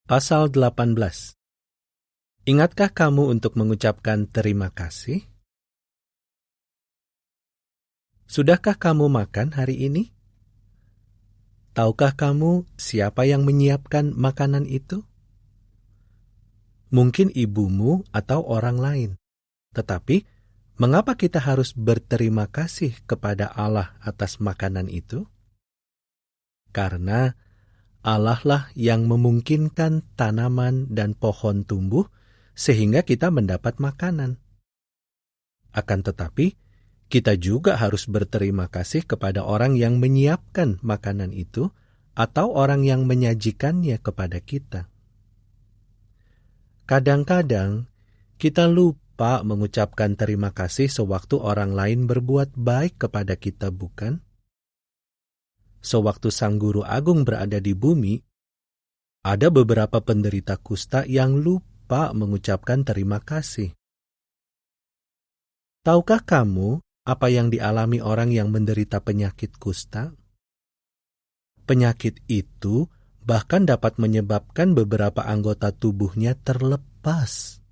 Pasal 18. Ingatkah kamu untuk mengucapkan terima kasih? Sudahkah kamu makan hari ini? Tahukah kamu siapa yang menyiapkan makanan itu? Mungkin ibumu atau orang lain. Tetapi, mengapa kita harus berterima kasih kepada Allah atas makanan itu? Karena Allah lah yang memungkinkan tanaman dan pohon tumbuh sehingga kita mendapat makanan. Akan tetapi, kita juga harus berterima kasih kepada orang yang menyiapkan makanan itu atau orang yang menyajikannya kepada kita. Kadang-kadang, kita lupa mengucapkan terima kasih sewaktu orang lain berbuat baik kepada kita, bukan? Sewaktu Sang Guru Agung berada di bumi, ada beberapa penderita kusta yang lupa mengucapkan terima kasih. Tahukah kamu apa yang dialami orang yang menderita penyakit kusta? Penyakit itu bahkan dapat menyebabkan beberapa anggota tubuhnya terlepas.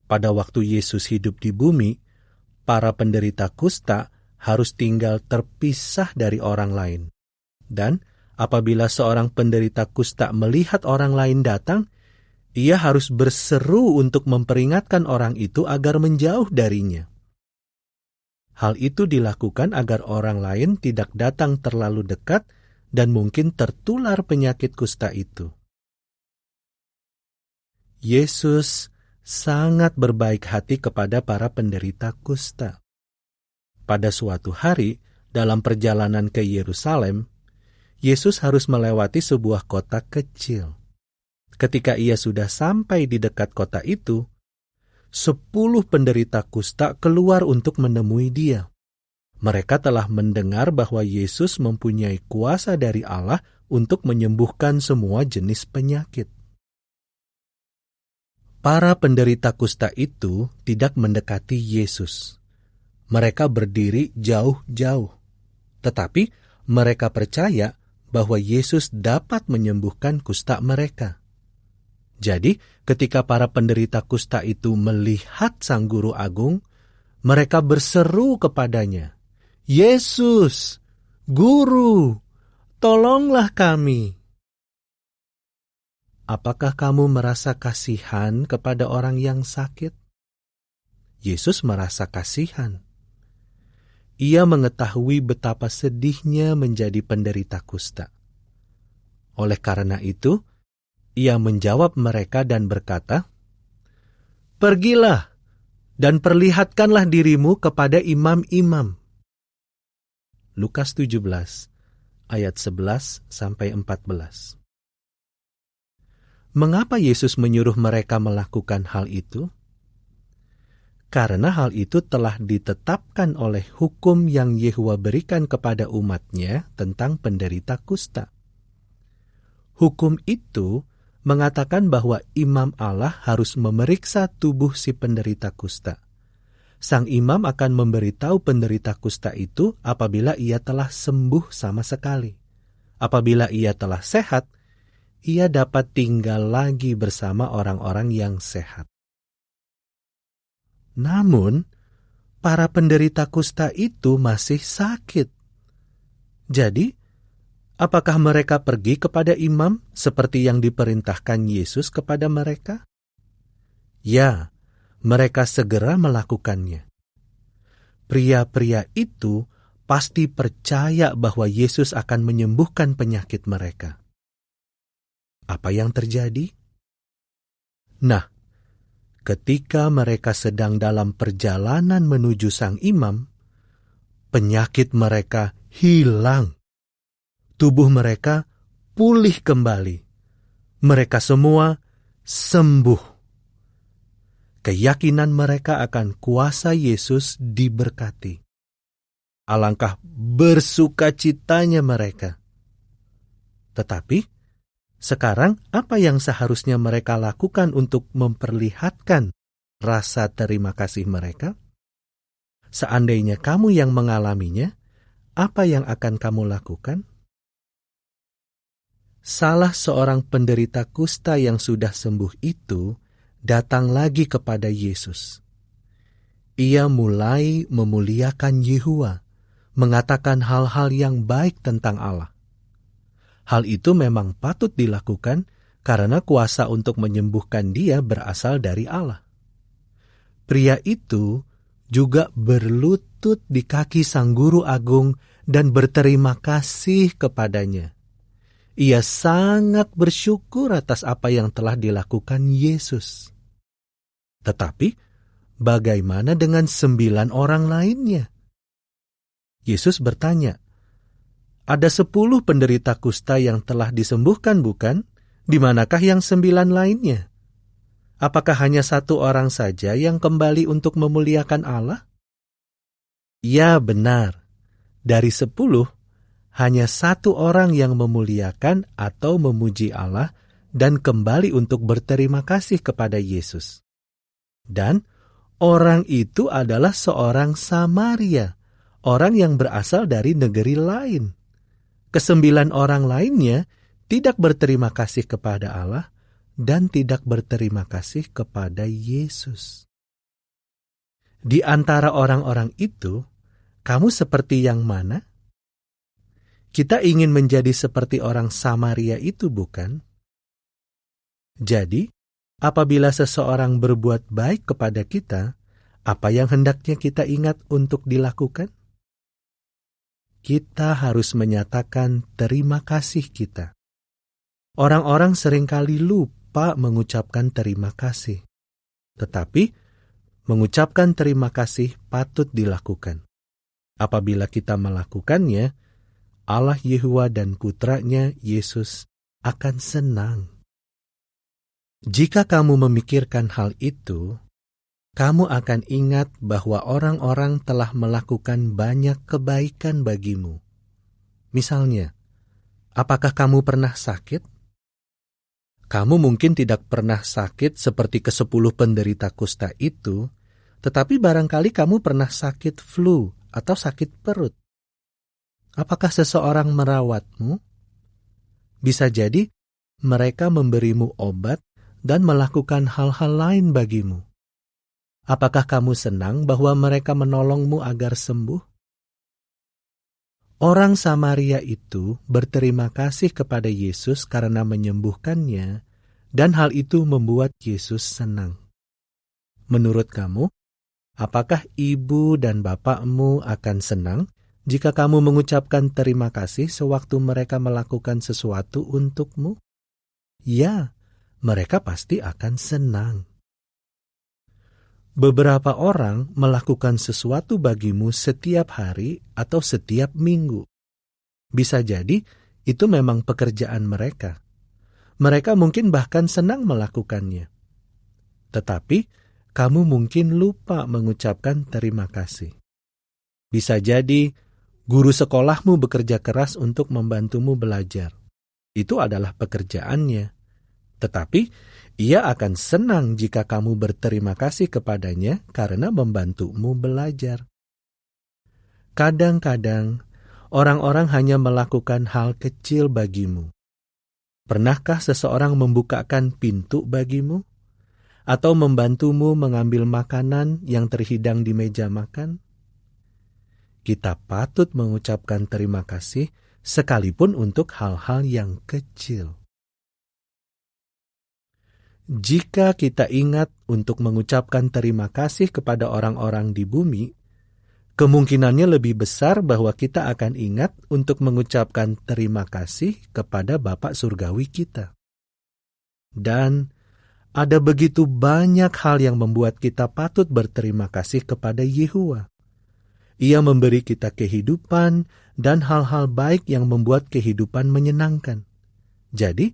Pada waktu Yesus hidup di bumi, para penderita kusta harus tinggal terpisah dari orang lain. Dan apabila seorang penderita kusta melihat orang lain datang, ia harus berseru untuk memperingatkan orang itu agar menjauh darinya. Hal itu dilakukan agar orang lain tidak datang terlalu dekat dan mungkin tertular penyakit kusta itu. Yesus sangat berbaik hati kepada para penderita kusta. Pada suatu hari, dalam perjalanan ke Yerusalem, Yesus harus melewati sebuah kota kecil. Ketika ia sudah sampai di dekat kota itu, 10 penderita kusta keluar untuk menemui dia. Mereka telah mendengar bahwa Yesus mempunyai kuasa dari Allah untuk menyembuhkan semua jenis penyakit. Para penderita kusta itu tidak mendekati Yesus. Mereka berdiri jauh-jauh. Tetapi mereka percaya bahwa Yesus dapat menyembuhkan kusta mereka. Jadi, ketika para penderita kusta itu melihat Sang Guru Agung, mereka berseru kepadanya, "Yesus, Guru, tolonglah kami." Apakah kamu merasa kasihan kepada orang yang sakit? Yesus merasa kasihan. Ia mengetahui betapa sedihnya menjadi penderita kusta. Oleh karena itu, ia menjawab mereka dan berkata, "Pergilah dan perlihatkanlah dirimu kepada imam-imam." Lukas 17, ayat 11-14. Mengapa Yesus menyuruh mereka melakukan hal itu? Karena hal itu telah ditetapkan oleh hukum yang Yehuwa berikan kepada umatnya tentang penderita kusta. Hukum itu mengatakan bahwa imam Allah harus memeriksa tubuh si penderita kusta. Sang imam akan memberitahu penderita kusta itu apabila ia telah sembuh sama sekali. Apabila ia telah sehat, ia dapat tinggal lagi bersama orang-orang yang sehat. Namun, para penderita kusta itu masih sakit. Jadi, apakah mereka pergi kepada imam seperti yang diperintahkan Yesus kepada mereka? Ya, mereka segera melakukannya. Pria-pria itu pasti percaya bahwa Yesus akan menyembuhkan penyakit mereka. Apa yang terjadi? Nah, ketika mereka sedang dalam perjalanan menuju sang imam, penyakit mereka hilang. Tubuh mereka pulih kembali. Mereka semua sembuh. Keyakinan mereka akan kuasa Yesus diberkati. Alangkah bersukacitanya mereka. Tetapi, sekarang apa yang seharusnya mereka lakukan untuk memperlihatkan rasa terima kasih mereka? Seandainya kamu yang mengalaminya, apa yang akan kamu lakukan? salah seorang penderita kusta yang sudah sembuh itu datang lagi kepada Yesus. Ia mulai memuliakan Yehuwa, mengatakan hal-hal yang baik tentang Allah. Hal itu memang patut dilakukan karena kuasa untuk menyembuhkan dia berasal dari Allah. Pria itu juga berlutut di kaki sang guru agung dan berterima kasih kepadanya. Ia sangat bersyukur atas apa yang telah dilakukan Yesus. Tetapi, bagaimana dengan 9 orang lainnya? Yesus bertanya, "Ada 10 penderita kusta yang telah disembuhkan, bukan? Di manakah yang 9 lainnya? Apakah hanya 1 orang saja yang kembali untuk memuliakan Allah?" Ya, benar. Dari 10, hanya 1 orang yang memuliakan atau memuji Allah dan kembali untuk berterima kasih kepada Yesus. Dan orang itu adalah seorang Samaria, orang yang berasal dari negeri lain. Ke-9 orang lainnya tidak berterima kasih kepada Allah dan tidak berterima kasih kepada Yesus. Di antara orang-orang itu, kamu seperti yang mana? Kita ingin menjadi seperti orang Samaria itu, bukan? Jadi, apabila seseorang berbuat baik kepada kita, apa yang hendaknya kita ingat untuk dilakukan? Kita harus menyatakan terima kasih kita. Orang-orang seringkali lupa mengucapkan terima kasih. Tetapi, mengucapkan terima kasih patut dilakukan. Apabila kita melakukannya, Allah Yehuwa dan Putranya Yesus akan senang. Jika kamu memikirkan hal itu, kamu akan ingat bahwa orang-orang telah melakukan banyak kebaikan bagimu. Misalnya, apakah kamu pernah sakit? Kamu mungkin tidak pernah sakit seperti ke-10 penderita kusta itu, tetapi barangkali kamu pernah sakit flu atau sakit perut. Apakah seseorang merawatmu? Bisa jadi mereka memberimu obat dan melakukan hal-hal lain bagimu. Apakah kamu senang bahwa mereka menolongmu agar sembuh? Orang Samaria itu berterima kasih kepada Yesus karena menyembuhkannya, dan hal itu membuat Yesus senang. Menurut kamu, apakah ibu dan bapakmu akan senang jika kamu mengucapkan terima kasih sewaktu mereka melakukan sesuatu untukmu? Ya, mereka pasti akan senang. Beberapa orang melakukan sesuatu bagimu setiap hari atau setiap minggu. Bisa jadi itu memang pekerjaan mereka. Mereka mungkin bahkan senang melakukannya. Tetapi kamu mungkin lupa mengucapkan terima kasih. Bisa jadi guru sekolahmu bekerja keras untuk membantumu belajar. Itu adalah pekerjaannya. Tetapi ia akan senang jika kamu berterima kasih kepadanya karena membantumu belajar. Kadang-kadang orang-orang hanya melakukan hal kecil bagimu. Pernahkah seseorang membukakan pintu bagimu? Atau membantumu mengambil makanan yang terhidang di meja makan? Kita patut mengucapkan terima kasih sekalipun untuk hal-hal yang kecil. Jika kita ingat untuk mengucapkan terima kasih kepada orang-orang di bumi, kemungkinannya lebih besar bahwa kita akan ingat untuk mengucapkan terima kasih kepada Bapa Surgawi kita. Dan ada begitu banyak hal yang membuat kita patut berterima kasih kepada Yehuwa. Ia memberi kita kehidupan dan hal-hal baik yang membuat kehidupan menyenangkan. Jadi,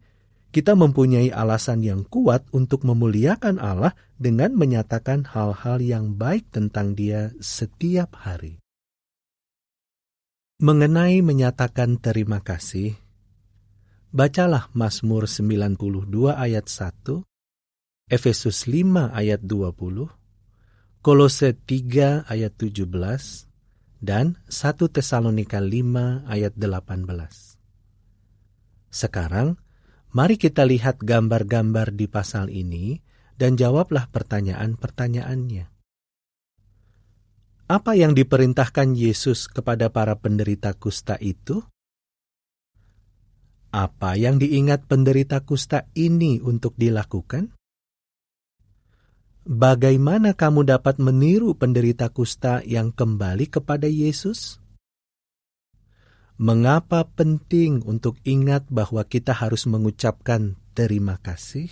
kita mempunyai alasan yang kuat untuk memuliakan Allah dengan menyatakan hal-hal yang baik tentang Dia setiap hari. Mengenai menyatakan terima kasih, bacalah Mazmur 92 ayat 1, Efesus 5 ayat 20, Kolose 3 ayat 17, dan 1 Tesalonika 5 ayat 18. Sekarang, Mari kita lihat gambar-gambar di pasal ini dan jawablah pertanyaan-pertanyaannya. Apa yang diperintahkan Yesus kepada para penderita kusta itu? Apa yang diingat penderita kusta ini untuk dilakukan? Bagaimana kamu dapat meniru penderita kusta yang kembali kepada Yesus? Mengapa penting untuk ingat bahwa kita harus mengucapkan terima kasih?